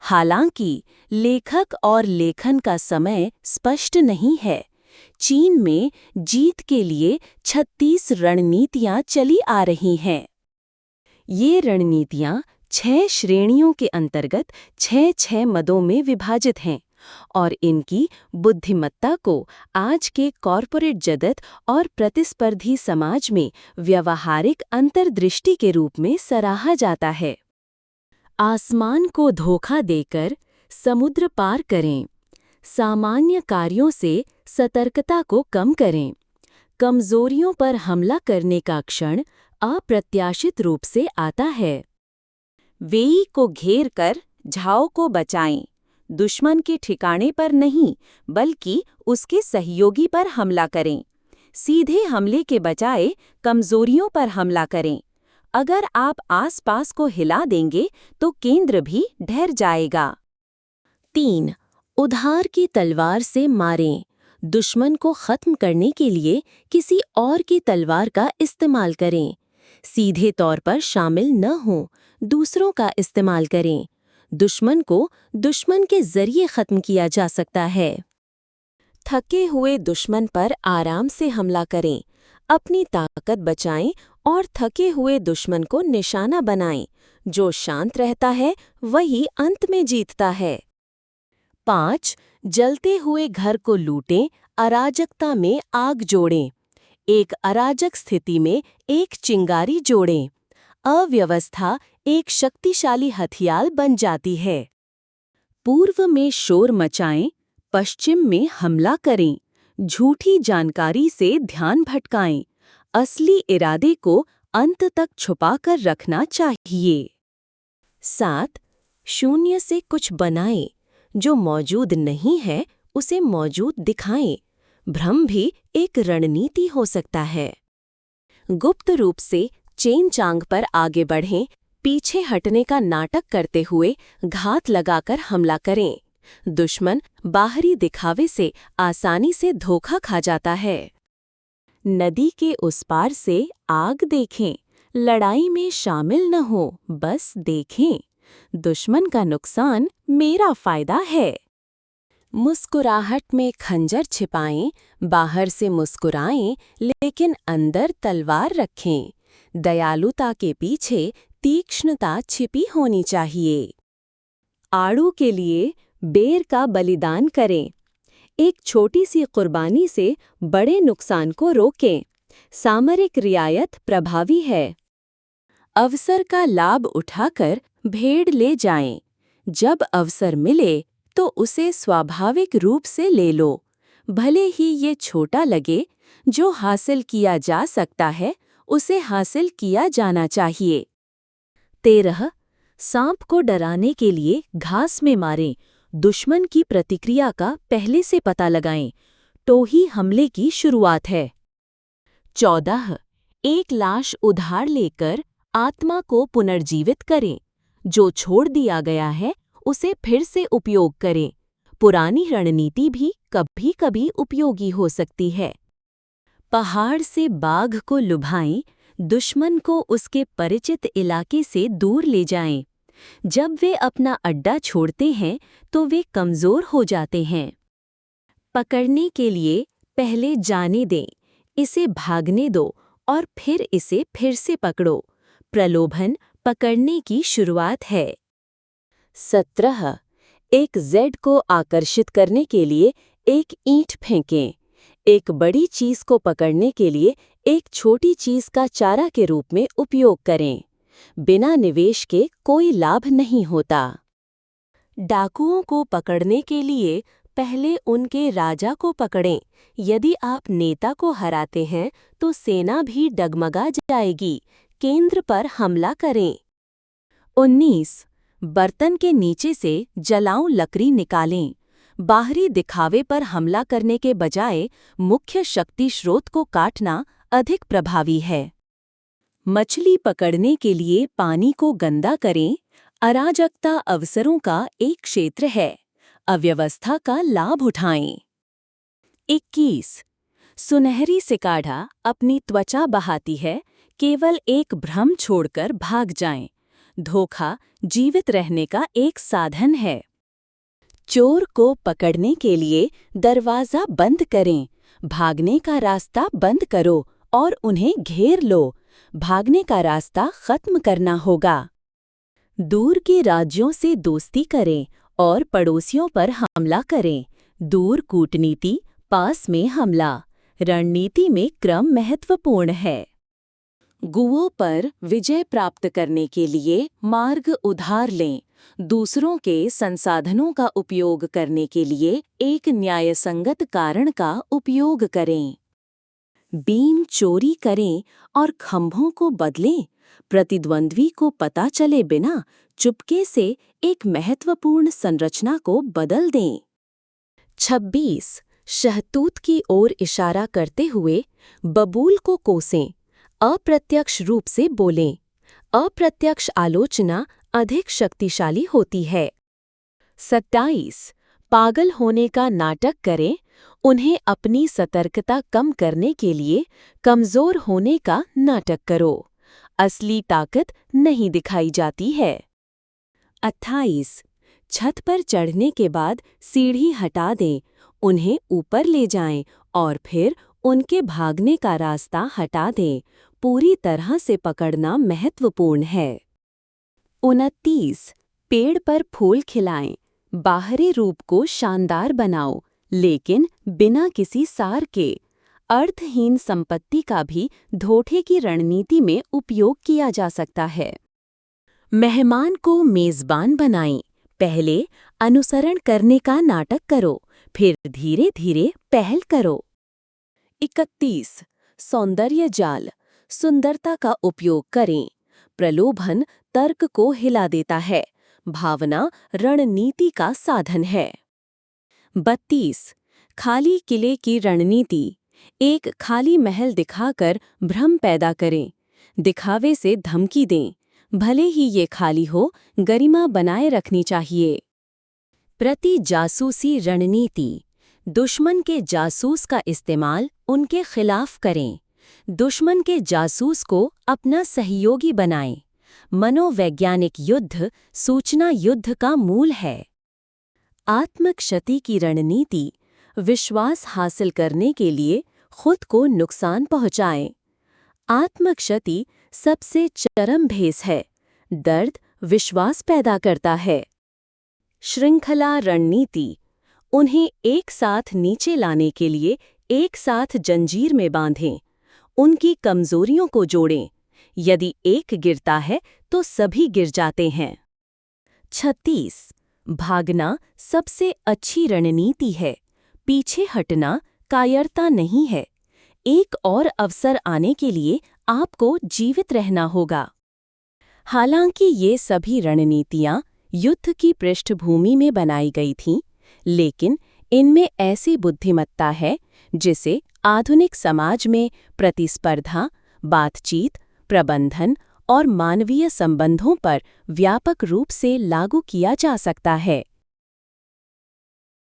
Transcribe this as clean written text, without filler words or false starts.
हालांकि लेखक और लेखन का समय स्पष्ट नहीं है। चीन में जीत के लिए 36 रणनीतियां चली आ रही हैं। ये रणनीतियां 6 श्रेणियों के अंतर्गत 6 मदों में विभाजित हैं और इनकी बुद्धिमत्ता को आज के कॉरपोरेट जगत और प्रतिस्पर्धी समाज में व्यावहारिक अंतर्दृष्टि के रूप में सराहा जाता है। आसमान को धोखा देकर समुद्र पार करें। सामान्य कार्यों से सतर्कता को कम करें। कमजोरियों पर हमला करने का क्षण अप्रत्याशित रूप से आता है। वेई को घेर कर झाओ को बचाएं। दुश्मन के ठिकाने पर नहीं, बल्कि उसके सहयोगी पर हमला करें। सीधे हमले के बजाय कमजोरियों पर हमला करें। अगर आप आसपास को हिला देंगे तो केंद्र भी ढह जाएगा। 3. उधार की तलवार से मारें। दुश्मन को खत्म करने के लिए किसी और की तलवार का इस्तेमाल करें। सीधे तौर पर शामिल न हों, दूसरों का इस्तेमाल करें। दुश्मन को दुश्मन के जरिए खत्म किया जा सकता है। थके हुए दुश्मन पर आराम से हमला करें। अपनी ताकत बचाएं और थके हुए दुश्मन को निशाना बनाएं। जो शांत रहता है वही अंत में जीतता है। 5. जलते हुए घर को लूटें, अराजकता में आग जोड़ें। एक अराजक स्थिति में एक चिंगारी जोड़ें। अव्यवस्था एक शक्तिशाली हथियार बन जाती है। पूर्व में शोर मचाएं, पश्चिम में हमला करें। झूठी जानकारी से ध्यान भटकाएं। असली इरादे को अंत तक छुपाकर रखना चाहिए। 7. शून्य से कुछ बनाएं। जो मौजूद नहीं है उसे मौजूद दिखाएं। भ्रम भी एक रणनीति हो सकता है। गुप्त रूप से चेन चांग पर आगे बढ़ें। पीछे हटने का नाटक करते हुए घात लगाकर हमला करें। दुश्मन बाहरी दिखावे से आसानी से धोखा खा जाता है। नदी के उस पार से आग देखें। लड़ाई में शामिल न हो, बस देखें। दुश्मन का नुकसान मेरा फायदा है। मुस्कुराहट में खंजर छिपाएं। बाहर से मुस्कुराएं लेकिन अंदर तलवार रखें। दयालुता के पीछे तीक्ष्णता छिपी होनी चाहिए। आड़ू के लिए बेर का बलिदान करें। एक छोटी सी कुर्बानी से बड़े नुकसान को रोकें। सामरिक रियायत प्रभावी है। अवसर का लाभ उठाकर भेड़ ले जाएं। जब अवसर मिले तो उसे स्वाभाविक रूप से ले लो, भले ही ये छोटा लगे। जो हासिल किया जा सकता है उसे हासिल किया जाना चाहिए। 13. सांप को डराने के लिए घास में मारें। दुश्मन की प्रतिक्रिया का पहले से पता लगाएं, तो ही हमले की शुरुआत है। 14. एक लाश उधार लेकर आत्मा को पुनर्जीवित करें। जो छोड़ दिया गया है उसे फिर से उपयोग करें। पुरानी रणनीति भी कभी-कभी उपयोगी हो सकती है। पहाड़ से बाघ को लुभाएं। दुश्मन को उसके परिचित इलाके से दूर ले जाएं। जब वे अपना अड्डा छोड़ते हैं तो वे कमजोर हो जाते हैं। पकड़ने के लिए पहले जाने दें, इसे भागने दो और फिर इसे फिर से पकड़ो। प्रलोभन पकड़ने की शुरुआत है। 17. एक जेड को आकर्षित करने के लिए एक ईंट फेंकें। एक बड़ी चीज को पकड़ने के लिए एक छोटी चीज का चारा के रूप में उपयोग करें। बिना निवेश के कोई लाभ नहीं होता। डाकुओं को पकड़ने के लिए पहले उनके राजा को पकड़ें। यदि आप नेता को हराते हैं तो सेना भी डगमगा जाएगी। केंद्र पर हमला करें। 19. बर्तन के नीचे से जलाऊं लकड़ी निकालें। बाहरी दिखावे पर हमला करने के बजाय मुख्य शक्ति स्रोत को काटना अधिक प्रभावी है। मछली पकड़ने के लिए पानी को गंदा करें। अराजकता अवसरों का एक क्षेत्र है। अव्यवस्था का लाभ उठाएं। 21. सुनहरी सिकाड़ा अपनी त्वचा बहाती है। केवल एक भ्रम छोड़कर भाग जाएं। धोखा जीवित रहने का एक साधन है। चोर को पकड़ने के लिए दरवाजा बंद करें, भागने का रास्ता बंद करो और उन्हें घेर लो। भागने का रास्ता खत्म करना होगा। दूर के राज्यों से दोस्ती करें और पड़ोसियों पर हमला करें। दूर कूटनीति, पास में हमला। रणनीति में क्रम महत्वपूर्ण है। गुओं पर विजय प्राप्त करने के लिए मार्ग उधार लें। दूसरों के संसाधनों का उपयोग करने के लिए एक न्यायसंगत कारण का उपयोग करें। बीम चोरी करें और खंभों को बदलें। प्रतिद्वंद्वी को पता चले बिना चुपके से एक महत्वपूर्ण संरचना को बदल दें। 26. शहतूत की ओर इशारा करते हुए बबूल को कोसें। अप्रत्यक्ष रूप से बोलें। अप्रत्यक्ष आलोचना अधिक शक्तिशाली होती है। 27. पागल होने का नाटक करें। उन्हें अपनी सतर्कता कम करने के लिए कमजोर होने का नाटक करो। असली ताकत नहीं दिखाई जाती है। 28. छत पर चढ़ने के बाद सीढ़ी हटा दें। उन्हें ऊपर ले जाएं और फिर उनके भागने का रास्ता हटा दें। पूरी तरह से पकड़ना महत्वपूर्ण है। 29. पेड़ पर फूल खिलाएं। बाहरी रूप को शानदार बनाओ, लेकिन बिना किसी सार के। अर्थहीन संपत्ति का भी धोखे की रणनीति में उपयोग किया जा सकता है। मेहमान को मेजबान बनाएं। पहले अनुसरण करने का नाटक करो, फिर धीरे धीरे पहल करो। 31. सौंदर्य जाल। सुंदरता का उपयोग करें। प्रलोभन तर्क को हिला देता है। भावना रणनीति का साधन है। 32. खाली किले की रणनीति। एक खाली महल दिखाकर भ्रम पैदा करें। दिखावे से धमकी दें। भले ही ये खाली हो, गरिमा बनाए रखनी चाहिए। प्रति जासूसी रणनीति। दुश्मन के जासूस का इस्तेमाल उनके खिलाफ करें। दुश्मन के जासूस को अपना सहयोगी बनाएं। मनोवैज्ञानिक युद्ध सूचना युद्ध का मूल है। आत्मक्षति की रणनीति। विश्वास हासिल करने के लिए खुद को नुकसान पहुंचाएं। आत्मक्षति सबसे चरम भेस है। दर्द विश्वास पैदा करता है। श्रृंखला रणनीति। उन्हें एक साथ नीचे लाने के लिए एक साथ जंजीर में बांधें। उनकी कमजोरियों को जोड़ें। यदि एक गिरता है तो सभी गिर जाते हैं। 36. भागना सबसे अच्छी रणनीति है। पीछे हटना कायरता नहीं है। एक और अवसर आने के लिए आपको जीवित रहना होगा। हालांकि ये सभी रणनीतियां युद्ध की पृष्ठभूमि में बनाई गई थीं, लेकिन इनमें ऐसी बुद्धिमत्ता है जिसे आधुनिक समाज में प्रतिस्पर्धा, बातचीत, प्रबंधन और मानवीय संबंधों पर व्यापक रूप से लागू किया जा सकता है।